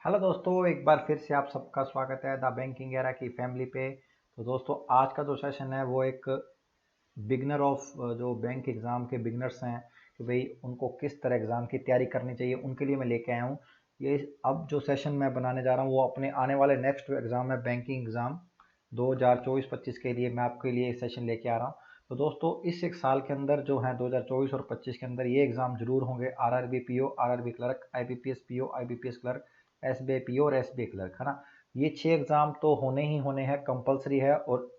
Hello दोस्तों, एक बार फिर से आप सबका स्वागत है द बैंकिंग एरा की फैमिली पे। तो दोस्तों, आज का जो सेशन है वो एक बिगनर ऑफ जो बैंक एग्ज़ाम के बिगनर्स हैं कि भाई उनको किस तरह एग्ज़ाम की तैयारी करनी चाहिए, उनके लिए मैं लेके आया हूँ ये। अब जो सेशन मैं बनाने जा रहा हूँ वो अपने आने वाले नेक्स्ट एग्ज़ाम है, बैंकिंग एग्ज़ाम 2024-25 के लिए मैं आपके लिए सेशन लेके आ रहा हूँ। तो दोस्तों, इस एक साल के अंदर जो है 2024 और 25 के अंदर ये एग्ज़ाम जरूर होंगे। RRB PO, RRB clerk, IBPS PO, IBPS clerk, SBI PO और एसबीआई क्लर्क, है ना। ये 6 एग्ज़ाम तो होने ही होने हैं, कंपलसरी है। और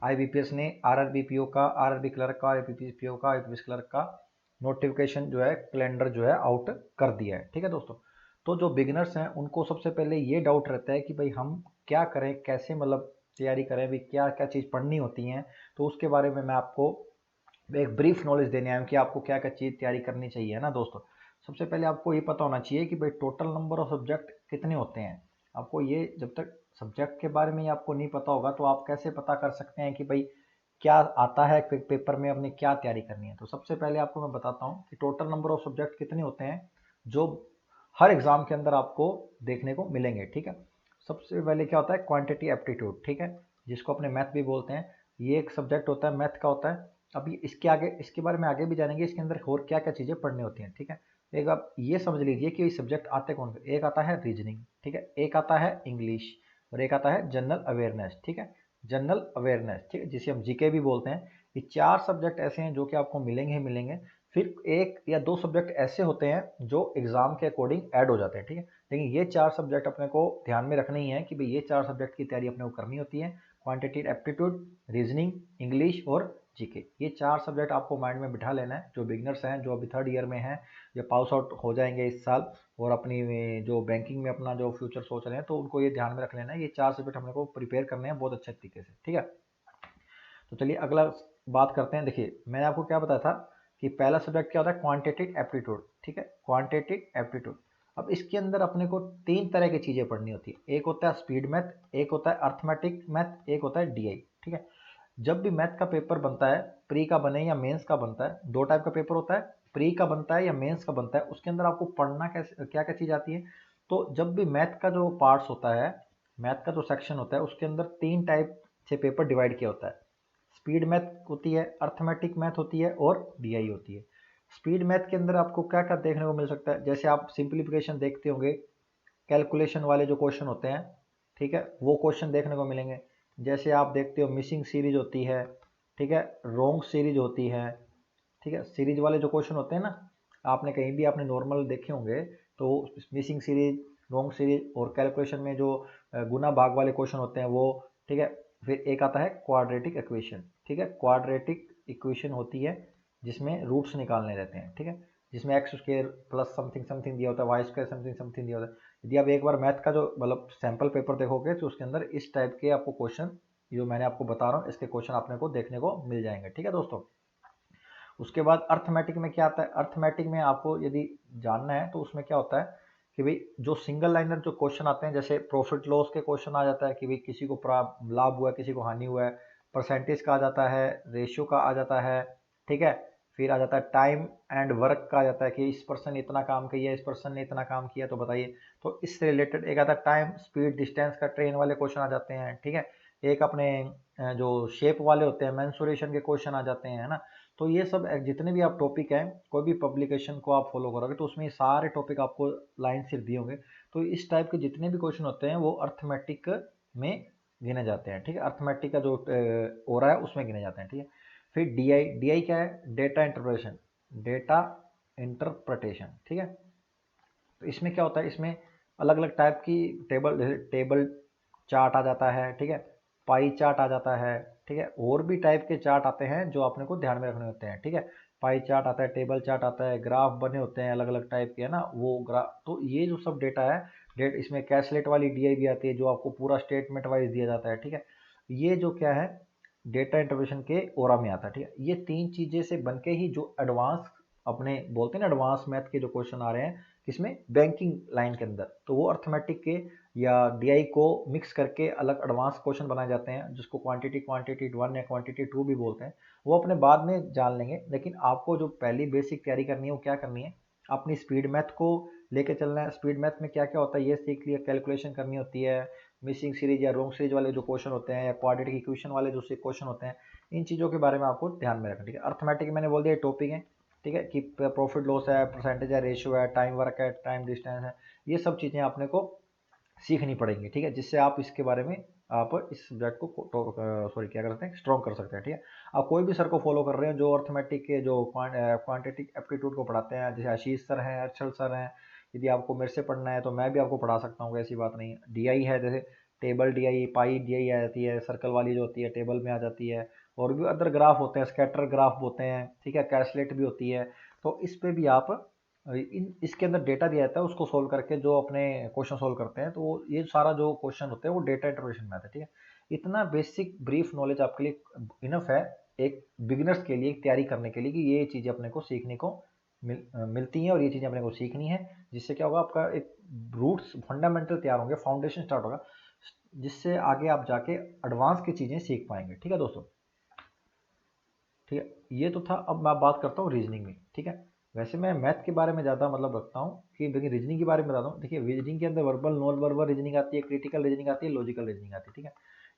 आईबीपीएस ने आरआरबी पीओ का, आरआरबी क्लर्क का, आईबीपीएस पीओ का, आईबीपीएस क्लर्क का नोटिफिकेशन जो है, कैलेंडर जो है आउट कर दिया है। ठीक है दोस्तों। तो जो बिगिनर्स हैं उनको सबसे पहले ये डाउट रहता है कि भाई हम क्या करें, कैसे मतलब तैयारी करें, भी क्या क्या चीज़ पढ़नी होती हैं। तो उसके बारे में मैं आपको एक ब्रीफ नॉलेज देने आया हूँ कि आपको क्या क्या चीज़ तैयारी करनी चाहिए, है ना दोस्तों। सबसे पहले आपको ये पता होना चाहिए कि भाई टोटल नंबर ऑफ सब्जेक्ट कितने होते हैं। आपको ये जब तक सब्जेक्ट के बारे में ही आपको नहीं पता होगा तो आप कैसे पता कर सकते हैं कि भाई क्या आता है पेपर में, अपनी क्या तैयारी करनी है। तो सबसे पहले आपको मैं बताता हूँ कि टोटल नंबर ऑफ सब्जेक्ट कितने होते हैं जो हर एग्जाम के अंदर आपको देखने को मिलेंगे। ठीक है। सबसे पहले क्या होता है, क्वांटिटी एप्टीट्यूड, ठीक है, जिसको अपने मैथ भी बोलते हैं। ये एक सब्जेक्ट होता है, मैथ का होता है। अब इसके आगे, इसके बारे में आगे भी जानेंगे, इसके अंदर और क्या क्या चीज़ें पढ़नी होती हैं। ठीक है। एक आप ये समझ लीजिए कि सब्जेक्ट आते कौन से। एक आता है रीजनिंग, ठीक है, एक आता है इंग्लिश, और एक आता है जनरल अवेयरनेस। ठीक है, जनरल अवेयरनेस, ठीक है, जिसे हम जीके भी बोलते हैं। ये 4 सब्जेक्ट ऐसे हैं जो कि आपको मिलेंगे ही मिलेंगे। फिर 1 या 2 सब्जेक्ट ऐसे होते हैं जो एग्जाम के अकॉर्डिंग ऐड हो जाते हैं। ठीक है, लेकिन ये 4 सब्जेक्ट अपने को ध्यान में रखने ही है कि भाई ये 4 सब्जेक्ट की तैयारी अपने को करनी होती है। क्वांटिटी एप्टीट्यूड, रीजनिंग, इंग्लिश और जीके, ये 4 सब्जेक्ट आपको माइंड में बिठा लेना है। जो बिगनर्स हैं, जो अभी थर्ड ईयर में हैं, या पास आउट हो जाएंगे इस साल और अपनी जो बैंकिंग में अपना जो फ्यूचर सोच रहे हैं, तो उनको ये ध्यान में रख लेना है। ये 4 सब्जेक्ट अपने को प्रिपेयर करने हैं बहुत अच्छे तरीके से। ठीक है। तो चलिए अगला बात करते हैं। देखिए, मैंने आपको क्या बताया था कि पहला सब्जेक्ट क्या होता है, क्वांटिटेटिव एप्टीट्यूड। ठीक है, क्वांटिटेटिव एप्टीट्यूड। अब इसके अंदर अपने को 3 तरह की चीजें पढ़नी होती है। एक होता है स्पीड मैथ, एक होता है अर्थमेटिक मैथ, एक होता है डीआई। ठीक है। जब भी मैथ का पेपर बनता है, प्री का बने या मेंस का बनता है, 2 टाइप का पेपर होता है, प्री का बनता है या मेंस का बनता है। उसके अंदर आपको पढ़ना कैसे, क्या क्या चीज आती है। तो जब भी मैथ का जो पार्ट्स होता है, मैथ का जो सेक्शन होता है, उसके अंदर 3 टाइप से पेपर डिवाइड किया होता है। स्पीड मैथ होती है, अर्थमेटिक मैथ होती है और डीआई होती है। स्पीड मैथ के अंदर आपको क्या क्या देखने को मिल सकता है, जैसे आप सिंप्लीफिकेशन देखते होंगे, कैलकुलेशन वाले जो क्वेश्चन होते हैं, ठीक है, वो क्वेश्चन देखने को मिलेंगे। जैसे आप देखते हो मिसिंग सीरीज होती है, ठीक है, रोंग सीरीज होती है। ठीक है, सीरीज वाले जो क्वेश्चन होते हैं ना, आपने कहीं भी आपने नॉर्मल देखे होंगे, तो मिसिंग सीरीज, रोंग सीरीज और कैलकुलेशन में जो गुना भाग वाले क्वेश्चन होते हैं वो। ठीक है। फिर एक आता है क्वाड्रेटिक इक्वेशन। ठीक है, क्वाड्रेटिक इक्वेशन होती है जिसमें रूट्स निकालने रहते हैं। ठीक है, जिसमें x square plus something something दिया होता है, वाई स्क्र समथिंग समथिंग दिया होता है। यदि आप एक बार मैथ का जो मतलब सैंपल पेपर देखोगे तो उसके अंदर इस टाइप के आपको क्वेश्चन, जो मैंने आपको बता रहा हूँ, इसके क्वेश्चन आपने को देखने को मिल जाएंगे। ठीक है दोस्तों। उसके बाद अर्थमेटिक में क्या आता है, अर्थमेटिक में आपको यदि जानना है तो उसमें क्या होता है कि भाई जो सिंगल लाइनर जो क्वेश्चन आते हैं, जैसे प्रॉफिट लॉस के क्वेश्चन आ जाता है कि भाई किसी को लाभ हुआ है, किसी को हानि हुआ है। परसेंटेज का आ जाता है, रेशियो का आ जाता है। ठीक है। फिर आ जाता है टाइम एंड वर्क का आ जाता है कि इस पर्सन ने इतना काम किया, इस पर्सन ने इतना काम किया, तो बताइए। तो इससे रिलेटेड एक आता है टाइम, स्पीड, डिस्टेंस का, ट्रेन वाले क्वेश्चन आ जाते हैं। ठीक है। एक अपने जो शेप वाले होते हैं, मेंसुरेशन के क्वेश्चन आ जाते हैं, है ना। तो ये सब जितने भी आप टॉपिक हैं, कोई भी पब्लिकेशन को आप फॉलो करोगे तो उसमें ये सारे टॉपिक आपको लाइन से दिए होंगे। तो इस टाइप के जितने भी क्वेश्चन होते हैं वो अर्थमेटिक में गिने जाते हैं। ठीक है, अर्थमेटिक का जो हो रहा है उसमें गिने जाते हैं। ठीक है। फिर डीआई, डीआई क्या है, डेटा इंटरप्रिटेशन, डेटा इंटरप्रिटेशन। ठीक है। तो इसमें क्या होता है, इसमें अलग अलग टाइप की टेबल चार्ट आ जाता है। ठीक है, पाई चार्ट आ जाता है। ठीक है, और भी टाइप के चार्ट आते हैं जो अपने को ध्यान में रखने होते हैं। ठीक है, पाई चार्ट आता है, टेबल चार्ट आता है, ग्राफ बने होते हैं अलग अलग टाइप के, है ना, वो ग्राफ। तो ये जो सब डेटा है, डेट इसमें कैशलेट वाली डीआई भी आती है जो आपको पूरा स्टेटमेंट वाइज दिया जाता है। ठीक है, ये जो क्या है, डेटा इंटरप्रिटेशन के ओरा में आता है। ठीक है, ये 3 चीजें से बनके ही जो एडवांस अपने बोलते हैं ना, एडवांस मैथ के जो क्वेश्चन आ रहे हैं किसमें, बैंकिंग लाइन के अंदर, तो वो अर्थमेटिक के या डीआई को मिक्स करके अलग एडवांस क्वेश्चन बनाए जाते हैं, जिसको क्वांटिटी क्वांटिटी 1 या क्वांटिटी 2 भी बोलते हैं। वो अपने बाद में जान लेंगे, लेकिन आपको जो पहली बेसिक तैयारी करनी है वो क्या करनी है, अपनी स्पीड मैथ को लेके चलना है। स्पीड मैथ में क्या क्या होता है ये सीख लिया, कैलकुलेशन करनी होती है, मिसिंग सीरीज या रोंग सीरीज वाले जो क्वेश्चन होते हैं, या क्वाड्रेटिक इक्वेशन वाले जो क्वेश्चन होते हैं, इन चीज़ों के बारे में आपको ध्यान में रखना, ठीक है। अर्थमेटिक मैंने बोल दिया टॉपिक है, ठीक है, कि प्रॉफिट लॉस है, परसेंटेज है, रेशियो है, टाइम वर्क है, टाइम डिस्टेंस है, ये सब चीज़ें आपने को सीखनी पड़ेंगी, ठीक है, जिससे आप इसके बारे में आप इस सब्जेक्ट को सॉरी क्या करते हैं, स्ट्रॉन्ग कर सकते हैं, ठीक है। आप कोई भी सर को फॉलो कर रहे हैं जो अर्थमेटिक के जो क्वांटिटिक एप्टीट्यूड को पढ़ाते हैं, जैसे आशीष सर हैं, अर्चल सर हैं, यदि आपको मेरे से पढ़ना है तो मैं भी आपको पढ़ा सकता हूँ, ऐसी बात नहीं है। डीआई है, जैसे टेबल डीआई, पाई डीआई आ जाती है, सर्कल वाली जो होती है टेबल में आ जाती है, और भी अदर ग्राफ होते हैं, स्कैटर ग्राफ होते हैं, ठीक है, कैसलेट भी होती है। तो इस पे भी आप इसके अंदर डेटा दिया जाता है, उसको सोल्व करके जो अपने क्वेश्चन सोल्व करते हैं, तो ये सारा जो क्वेश्चन होते हैं वो डेटा इंटरप्रिटेशन में आता है, ठीक है। इतना बेसिक ब्रीफ नॉलेज आपके लिए इनफ है एक बिगिनर्स के लिए तैयारी करने के लिए, कि ये चीज़ें अपने को सीखने को मिलती हैं, और ये चीज़ें अपने को सीखनी है, जिससे क्या होगा, आपका एक रूट्स फंडामेंटल तैयार होंगे, फाउंडेशन स्टार्ट होगा, जिससे आगे आप जाके एडवांस की चीज़ें सीख पाएंगे, ठीक है दोस्तों, ठीक है। ये तो था। अब मैं बात करता हूँ रीजनिंग में, ठीक है। वैसे मैं मैथ के बारे में ज़्यादा मतलब रखता हूँ, कि देखिए रीजनिंग के बारे में बताता हूँ। देखिए रीजनिंग के अंदर वर्बल, नॉन वर्बल रीजनिंग आती है, क्रिटिकल रीजनिंग आती है, लॉजिकल रीजनिंग आती है, ठीक है।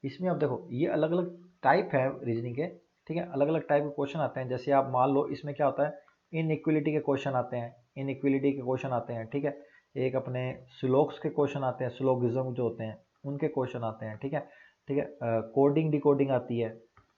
इसमें अब देखो ये अलग अलग टाइप है रीजनिंग के, ठीक है, अलग अलग टाइप के क्वेश्चन आते हैं। जैसे आप मान लो इसमें क्या होता है, इनइक्वलिटी के क्वेश्चन आते हैं, इनइक्वलिटी के क्वेश्चन आते हैं, ठीक है। एक अपने स्लोक्स के क्वेश्चन आते हैं, स्लोगिज्म जो होते हैं उनके क्वेश्चन आते हैं, ठीक है, ठीक है। कोडिंग डिकोडिंग आती है,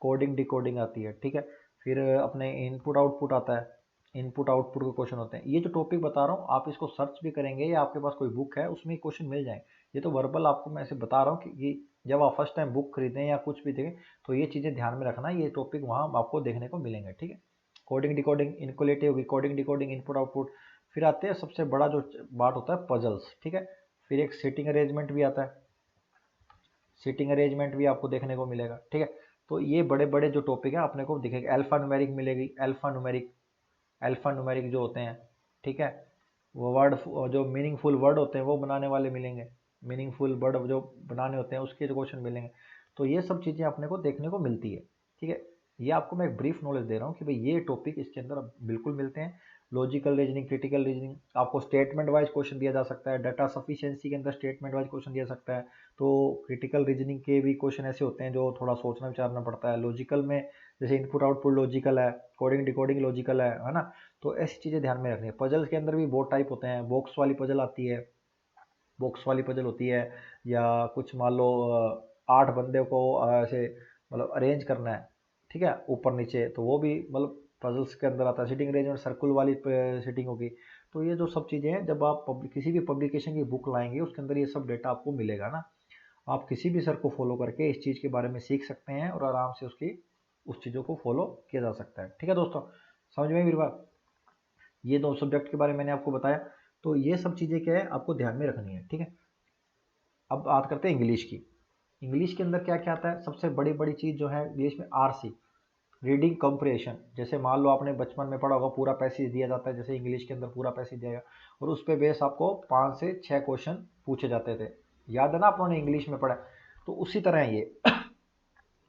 कोडिंग डिकोडिंग आती है, ठीक है। फिर अपने इनपुट आउटपुट आता है, इनपुट आउटपुट के क्वेश्चन होते हैं। ये जो टॉपिक बता रहा हूँ आप इसको सर्च भी करेंगे, या आपके पास कोई बुक है उसमें क्वेश्चन मिल जाएंगे। ये तो वर्बल आपको मैं ऐसे बता रहा हूँ कि जब आप फर्स्ट टाइम बुक खरीदें या कुछ भी देखें तो ये चीज़ें ध्यान में रखना, ये टॉपिक वहाँ आपको देखने को मिलेंगे, ठीक है। कोडिंग डिकोडिंग, इनक्वलिटी होगी, कोडिंग डिकोडिंग, इनपुट आउटपुट। फिर आते हैं सबसे बड़ा जो बात होता है पजल्स, ठीक है। फिर एक सीटिंग अरेंजमेंट भी आता है, सीटिंग अरेंजमेंट भी आपको देखने को मिलेगा, ठीक है। तो ये बड़े बड़े जो टॉपिक है अपने को दिखेगा। अल्फा न्यूमेरिक मिलेगी, अल्फा न्यूमेरिक, अल्फा न्यूमेरिक जो होते हैं, ठीक है, वो वर्ड जो मीनिंगफुल वर्ड होते हैं वो बनाने वाले मिलेंगे, मीनिंगफुल वर्ड जो बनाने होते हैं उसके जो क्वेश्चन मिलेंगे। तो ये सब चीज़ें अपने को देखने को मिलती है, ठीक है। ये आपको मैं एक ब्रीफ नॉलेज दे रहा हूँ कि भाई ये टॉपिक इसके अंदर बिल्कुल मिलते हैं। लॉजिकल रीजनिंग, क्रिटिकल रीजनिंग, आपको स्टेटमेंट वाइज क्वेश्चन दिया जा सकता है, डाटा सफिशिएंसी के अंदर स्टेटमेंट वाइज क्वेश्चन दिया सकता है। तो क्रिटिकल रीजनिंग के भी क्वेश्चन ऐसे होते हैं जो थोड़ा सोचना विचारना पड़ता है। लॉजिकल में जैसे इनपुट आउटपुट लॉजिकल है, कोडिंग डिकोडिंग लॉजिकल है ना। तो ऐसी चीज़ें ध्यान में रखनी है। पजल्स के अंदर भी बहुत टाइप होते हैं, बॉक्स वाली पजल आती है, बॉक्स वाली पजल होती है, या कुछ मान लो 8 बंदे को ऐसे मतलब अरेंज करना है, ठीक है, ऊपर नीचे, तो वो भी मतलब पजल्स के अंदर आता है। सिटिंग अरेंजमेंट सर्कुल वाली सिटिंग होगी। तो ये जो सब चीज़ें हैं, जब आप किसी भी पब्लिकेशन की बुक लाएंगे उसके अंदर ये सब डेटा आपको मिलेगा ना। आप किसी भी सर को फॉलो करके इस चीज़ के बारे में सीख सकते हैं, और आराम से उसकी उस चीज़ों को फॉलो किया जा सकता है, ठीक है दोस्तों। समझ में मेरी बात। ये दो सब्जेक्ट के बारे में मैंने आपको बताया। तो ये सब चीज़ें क्या है आपको ध्यान में रखनी है, ठीक है। अब बात करते हैं इंग्लिश की। इंग्लिश के अंदर क्या क्या आता है, सबसे बड़ी बड़ी चीज़ जो है इंग्लिश में आरसी, रीडिंग कंप्रेशन। जैसे मान लो आपने बचपन में पढ़ा होगा, पूरा पैसेज दिया जाता है, जैसे इंग्लिश के अंदर पूरा पैसेज दिया गया, और उस पे बेस आपको 5 से 6 क्वेश्चन पूछे जाते थे। याद है ना, आप लोगों ने इंग्लिश में पढ़ा। तो उसी तरह है ये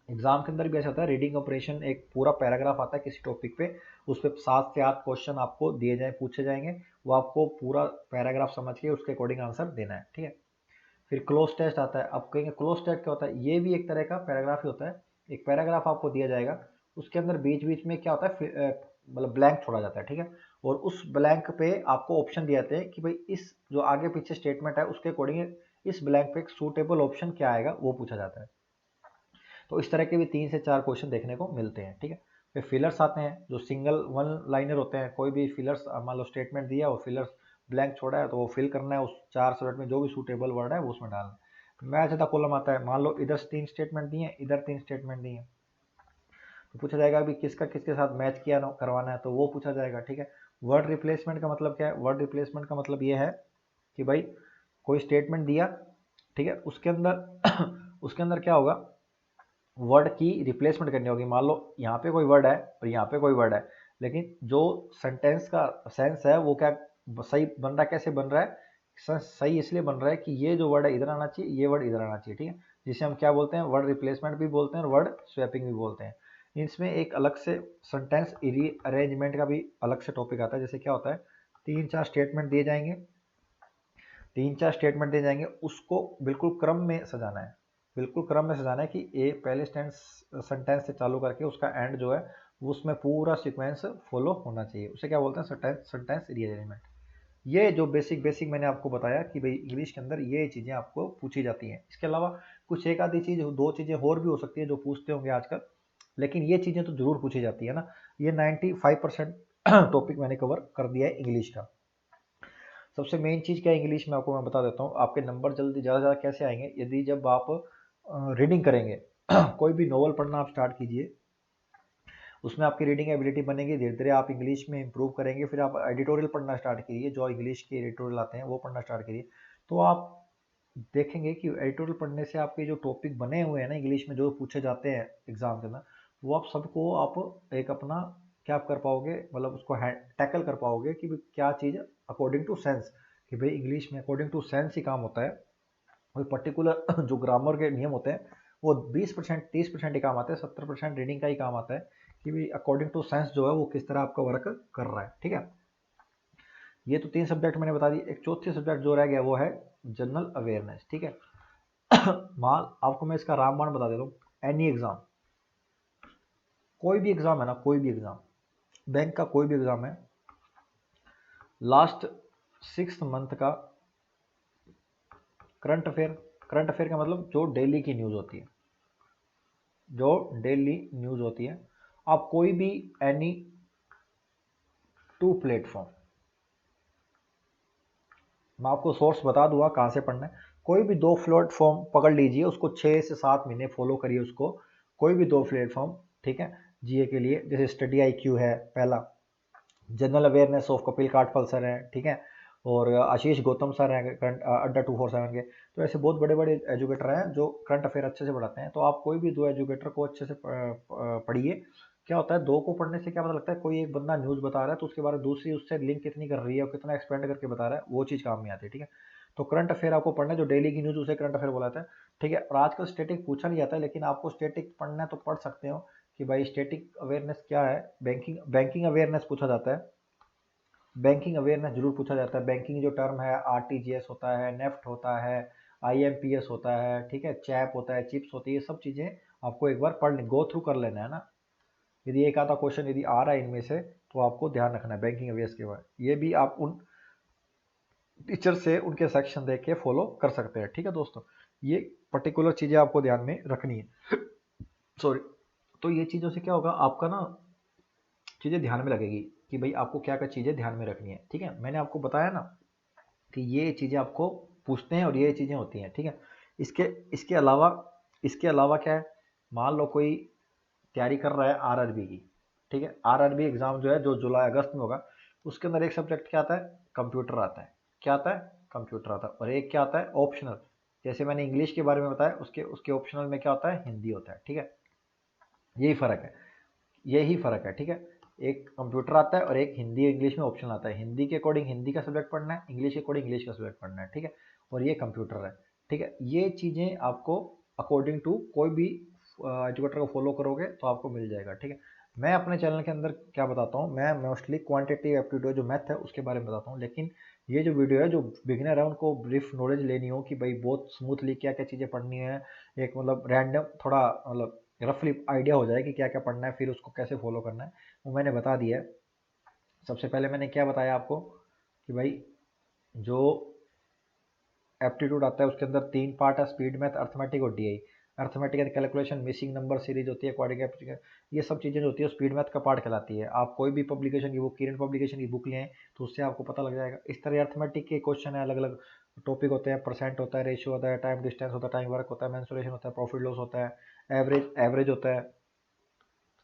एग्जाम के अंदर भी ऐसा होता है। रीडिंग ऑपरेशन एक पूरा पैराग्राफ आता है किसी टॉपिक पे, उस पर 7 से 8 क्वेश्चन आपको दिए जाए, पूछे जाएंगे, वो आपको पूरा पैराग्राफ समझ के उसके अकॉर्डिंग आंसर देना है, ठीक है। फिर क्लोज टेस्ट आता है। अब कहेंगे क्लोज टेस्ट क्या होता है, ये भी एक तरह का पैराग्राफ ही होता है। एक पैराग्राफ आपको दिया जाएगा, उसके अंदर बीच बीच में क्या होता है, मतलब ब्लैंक छोड़ा जाता है, ठीक है। और उस ब्लैंक पे आपको ऑप्शन दिए जाते हैं कि भाई इस जो आगे पीछे स्टेटमेंट है उसके अकॉर्डिंग इस ब्लैंक पे एक सूटेबल ऑप्शन क्या आएगा वो पूछा जाता है। तो इस तरह के भी 3 से 4 क्वेश्चन देखने को मिलते हैं, ठीक है। फिर फिलर्स आते हैं, जो सिंगल वन लाइनर होते हैं। कोई भी फिलर्स मान लो स्टेटमेंट दिया और फिलर्स ब्लैंक छोड़ा है, तो वो फिल करना है, उस 4 स्लॉट में जो भी सूटेबल वर्ड है वो उसमें डालना है। मैच द कॉलम आता है, मान लो इधर 3 स्टेटमेंट दिए, इधर 3 स्टेटमेंट दिए, तो पूछा जाएगा अभी किसका किसके साथ मैच किया करवाना है, तो वो पूछा जाएगा, ठीक है। वर्ड रिप्लेसमेंट का मतलब क्या है, वर्ड रिप्लेसमेंट का मतलब ये है कि भाई कोई स्टेटमेंट दिया, ठीक है, उसके अंदर उसके अंदर क्या होगा, वर्ड की रिप्लेसमेंट करनी होगी। मान लो यहाँ पे कोई वर्ड है और यहाँ पे कोई वर्ड है, लेकिन जो सेंटेंस का सेंस है वो क्या सही बन रहा है, कैसे बन रहा है, सही इसलिए बन रहा है कि ये जो वर्ड है इधर आना चाहिए, ये वर्ड इधर आना चाहिए, ठीक है। जिसे हम क्या बोलते हैं, वर्ड रिप्लेसमेंट भी बोलते हैं और वर्ड स्वैपिंग भी बोलते हैं। इसमें एक अलग से सेंटेंस अरेंजमेंट का भी अलग से टॉपिक आता है। जैसे क्या होता है, 3-4 स्टेटमेंट दिए जाएंगे, 3-4 स्टेटमेंट दे जाएंगे, उसको बिल्कुल क्रम में सजाना है, बिल्कुल क्रम में सजाना है कि ए पहले सेंटेंस से चालू करके उसका एंड जो है वो उसमें पूरा सीक्वेंस फॉलो होना चाहिए। उसे क्या बोलते हैं, सेंटेंस रीअरेंजमेंट। ये जो बेसिक बेसिक मैंने आपको बताया कि भाई इंग्लिश के अंदर ये चीज़ें आपको पूछी जाती हैं। इसके अलावा कुछ एक आधी चीज़, दो चीज़ें और भी हो सकती है जो पूछते होंगे आजकल, लेकिन ये चीज़ें तो जरूर पूछी जाती है ना। ये 95% टॉपिक मैंने कवर कर दिया है इंग्लिश का। सबसे मेन चीज़ क्या है इंग्लिश में, आपको मैं बता देता हूँ। आपके नंबर जल्दी ज़्यादा ज़्यादा कैसे आएंगे, यदि जब आप रीडिंग करेंगे कोई भी नॉवल पढ़ना आप स्टार्ट कीजिए, उसमें आपकी रीडिंग एबिलिटी बनेगी, धीरे धीरे आप इंग्लिश में इंप्रूव करेंगे। फिर आप एडिटोरियल पढ़ना स्टार्ट कीजिए, जो इंग्लिश के एडिटोरियल आते हैं वो पढ़ना स्टार्ट कीजिए, तो आप देखेंगे कि एडिटोरियल पढ़ने से आपके जो टॉपिक बने हुए हैं ना इंग्लिश में, जो पूछे जाते हैं एग्जाम के अंदर, वो आप सबको आप एक अपना क्या कर पाओगे, मतलब उसको टैकल कर पाओगे कि क्या चीज़ अकॉर्डिंग टू सेंस, कि भाई इंग्लिश में अकॉर्डिंग टू सेंस ही काम होता है। कोई पर्टिकुलर जो ग्रामर के नियम होते हैं वो 20% 30% ही काम आते हैं, 70% रीडिंग का ही काम आता है कि भाई अकॉर्डिंग टू सेंस जो है वो किस तरह आपका वर्क कर रहा है। ठीक है, ये तो 3 सब्जेक्ट मैंने बता दी। एक चौथी सब्जेक्ट जो रह गया वो है जनरल अवेयरनेस। ठीक है, माल आपको मैं इसका रामबाण बता देता हूँ। एनी एग्जाम, कोई भी एग्जाम है ना, कोई भी एग्जाम, बैंक का कोई भी एग्जाम है, लास्ट 6 मंथ का करंट अफेयर का मतलब जो डेली की न्यूज होती है, जो डेली न्यूज होती है, आप कोई भी एनी 2 प्लेटफॉर्म, मैं आपको सोर्स बता दूंगा कहाँ से पढ़ना है। कोई भी 2 प्लेटफॉर्म पकड़ लीजिए, उसको 6 से 7 महीने फॉलो करिए उसको, कोई भी 2 प्लेटफॉर्म। ठीक है, जीए के लिए जैसे स्टडी IQ है पहला, general awareness of Kapil Kathpal sir है, ठीक है, और आशीष गौतम सर हैं करंट अड्डा 247 के। तो ऐसे बहुत बड़े बड़े एजुकेटर हैं जो करंट अफेयर अच्छे से पढ़ाते हैं। तो आप कोई भी 2 एजुकेटर को अच्छे से पढ़िए। क्या होता है, 2 को पढ़ने से क्या पता लगता है, कोई एक बंदा न्यूज़ बता रहा है तो उसके बारे में दूसरी उससे लिंक कितनी कर रही है और कितना एक्सपेंड करके बता रहा है, वो चीज़ काम में आती है। ठीक है, तो करंट अफेयर आपको पढ़ना है, जो डेली की न्यूज़ उसे करंट अफेयर बोला जाता है। ठीक है, और आजकल स्टेटिक पूछा नहीं जाता है, लेकिन आपको स्टेटिक पढ़ना है तो पढ़ सकते हो कि भाई स्टेटिक अवेयरनेस क्या है। बैंकिंग अवेयरनेस पूछा जाता है, बैंकिंग अवेयरनेस जरूर पूछा जाता है। बैंकिंग जो टर्म है, RTGS होता है, नेफ्ट होता है, IMPS होता है, ठीक है, चैप होता है, चिप्स होती है, ये सब चीज़ें आपको एक बार पढ़ गो थ्रू कर लेना है ना। यदि एक आधा क्वेश्चन यदि आ रहा है इनमें से तो आपको ध्यान रखना है बैंकिंग अवेयर्स के बाद। ये भी आप उन टीचर से उनके सेक्शन देख के फॉलो कर सकते हैं। ठीक है दोस्तों, ये पर्टिकुलर चीज़ें आपको ध्यान में रखनी है। सॉरी, तो ये चीज़ों से क्या होगा, आपका ना चीज़ें ध्यान में लगेगी कि भाई आपको क्या क्या चीज़ें ध्यान में रखनी है। ठीक है, मैंने आपको बताया ना कि ये चीज़ें आपको पूछते हैं और ये चीज़ें होती हैं। ठीक है, इसके इसके अलावा क्या है, मान लो कोई तैयारी कर रहा है RRB की। ठीक है, RRB एग्जाम जो है जो जुलाई अगस्त में होगा, उसके अंदर एक सब्जेक्ट क्या आता है, कंप्यूटर आता है। क्या आता है, कंप्यूटर आता है। और एक क्या आता है, ऑप्शनल। जैसे मैंने इंग्लिश के बारे में बताया, उसके उसके ऑप्शनल में क्या होता है, हिंदी होता है। ठीक है, यही फर्क है, यही फर्क है। ठीक है, एक कंप्यूटर आता है और एक हिंदी इंग्लिश में ऑप्शन आता है। हिंदी के अकॉर्डिंग हिंदी का सब्जेक्ट पढ़ना है, इंग्लिश के अकॉर्डिंग इंग्लिश का सब्जेक्ट पढ़ना है। ठीक है, और ये कंप्यूटर है। ठीक है, ये चीज़ें आपको अकॉर्डिंग टू कोई भी एजुकेटर को फॉलो करोगे तो आपको मिल जाएगा। ठीक है, मैं अपने चैनल के अंदर क्या बताता हूँ, मैं मोस्टली क्वांटिटेटिव एप्टीट्यूड जो मैथ है उसके बारे में बताता हूँ, लेकिन ये जो वीडियो है, जो बिगिनर है उनको ब्रीफ नॉलेज लेनी हो कि भाई बहुत स्मूथली क्या क्या चीज़ें पढ़नी है, एक मतलब रैंडम थोड़ा मतलब रफली आइडिया हो जाए कि क्या क्या पढ़ना है, फिर उसको कैसे फॉलो करना है, वो मैंने बता दिया है। सबसे पहले मैंने क्या बताया आपको कि भाई जो एप्टीट्यूड आता है उसके अंदर 3 पार्ट है, स्पीड मैथ, अर्थमेटिक और DI। Arithmetic and calculation, missing number series होती है, क्वाड्रेटिक, ये सब चीज़ें जो होती है स्पीड मैथ का पार्ट कहलाती है। आप कोई भी पब्लिकेशन की बुक, किरण पब्लिकेशन की बुक लें तो उससे आपको पता लग जाएगा। इस तरह अर्थमेटिक के क्वेश्चन है, अलग अलग टॉपिक होते हैं, परसेंट होता है, रेशियो होता है, टाइम डिस्टेंस होता है, टाइम वर्क होता है, मेंसुरेशन होता है, प्रॉफिट लॉस होता है, एवरेज होता है।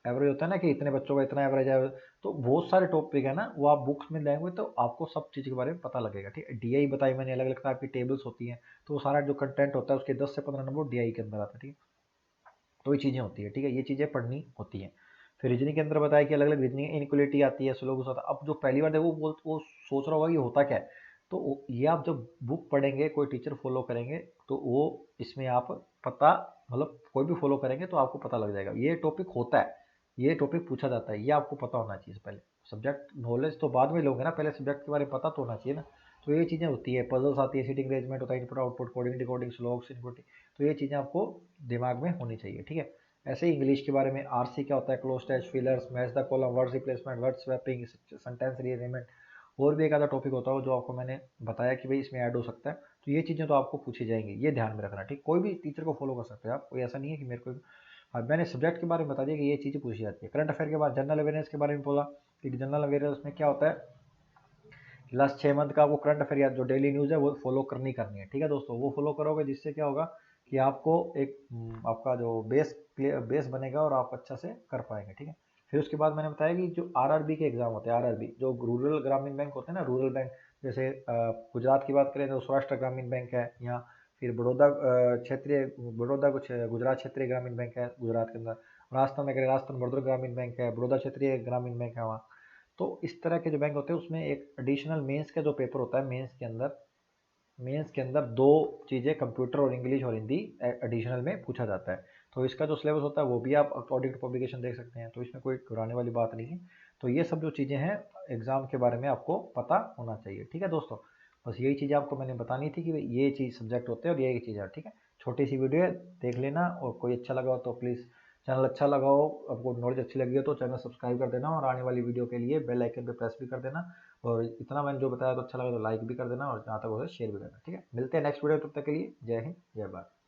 एवरेज होता है ना कि इतने बच्चों का इतना एवरेज है। तो बहुत सारे टॉपिक है ना, वो आप बुक्स में लेंगे तो आपको सब चीज़ के बारे में पता लगेगा। ठीक है, DI बताई मैंने, अलग अलग टाइप की टेबल्स होती हैं, तो वो सारा जो कंटेंट होता है उसके 10 से 15 नंबर DI के अंदर आता है। ठीक है, तो ये चीज़ें होती है। ठीक है, ये चीज़ें पढ़नी होती हैं। फिर रीजनिंग के अंदर बताया कि अलग अलग रीजनिंग इनक्वलिटी आती है, स्लोगस होता है। अब जो पहली बार देखो वो सोच रहा होगा ये होता क्या है, तो ये आप जब बुक पढ़ेंगे, कोई टीचर फॉलो करेंगे तो वो इसमें आप पता मतलब कोई भी फॉलो करेंगे तो आपको पता लग जाएगा ये टॉपिक होता है, ये टॉपिक पूछा जाता है, ये आपको पता होना चाहिए। पहले सब्जेक्ट नॉलेज तो बाद में लोगे ना, पहले सब्जेक्ट के बारे में पता तो होना चाहिए ना। तो ये चीज़ें होती है, पजल्स आती है, सीटिंग अरेंजमेंट होता है, इनपुट आउटपुट कोडिंग डिकोडिंग स्लोक्स इनपुट, तो ये चीज़ें आपको दिमाग में होनी चाहिए, ठीक है। ऐसे ही इंग्लिश के बारे में आरसी क्या होता है, cloze test fillers, match the column, words replacement, word swapping, sentence rearrangement, और भी एक आधा टॉपिक होता है जो आपको मैंने बताया कि भाई इसमें ऐड हो सकता है। तो ये चीज़ें तो आपको पूछी जाएंगी, ये ध्यान में रखना, ठीक। कोई भी टीचर को फॉलो कर सकते हैं आप, कोई ऐसा नहीं है कि मेरे को। हाँ, मैंने सब्जेक्ट के बारे में बता दिया कि ये चीज़ें पूछी जाती है। करंट अफेयर के बाद जनरल अवेयरनेस के बारे में बोला कि जनरल अवेयरनेस में क्या होता है, लास्ट 6 मंथ का वो करंट अफेयर या जो डेली न्यूज़ है वो फॉलो करनी करनी है, ठीक है दोस्तों। वो फॉलो करोगे जिससे क्या होगा कि आपको एक आपका जो बेस बनेगा और आप अच्छा से कर पाएंगे, ठीक है। फिर उसके बाद मैंने बताया कि जो आरआरबी के एग्जाम होते हैं, आरआरबी जो रूरल ग्रामीण बैंक होते हैं ना, रूरल बैंक, जैसे गुजरात की बात करें तो सौराष्ट्र ग्रामीण बैंक है, या फिर बड़ौदा क्षेत्रीय बड़ौदा कुछ गुजरात क्षेत्रीय ग्रामीण बैंक है गुजरात के अंदर, राजस्थान में करें राजस्थान बड़ौदा ग्रामीण बैंक है, बड़ौदा क्षेत्रीय ग्रामीण बैंक है वहाँ। तो इस तरह के जो बैंक होते हैं उसमें एक एडिशनल मेंस का जो पेपर होता है, मेंस के अंदर दो चीज़ें, कंप्यूटर और इंग्लिश और हिंदी एडिशनल में पूछा जाता है। तो इसका जो सिलेबस होता है वो भी आप अकॉर्डिंग टू पब्लिकेशन देख सकते हैं, तो इसमें कोई घबराने वाली बात नहीं है। तो ये सब जो चीज़ें हैं एग्जाम के बारे में आपको पता होना चाहिए, ठीक है दोस्तों। बस यही चीज़ आपको मैंने बतानी थी कि ये चीज़ सब्जेक्ट होते हैं और ये चीज़ है, ठीक है। छोटी सी वीडियो है, देख लेना, और कोई अच्छा लगा हो तो प्लीज़, चैनल अच्छा लगा हो, आपको नॉलेज अच्छी लगी हो तो चैनल सब्सक्राइब कर देना, और आने वाली वीडियो के लिए बेल आइकन पे प्रेस भी कर देना। और इतना मैंने जो बताया तो अच्छा लगा तो लाइक भी कर देना, और जहाँ तक हो सके शेयर भी करना, ठीक है। मिलते हैं नेक्स्ट वीडियो, तब तक के लिए जय हिंद जय भारत।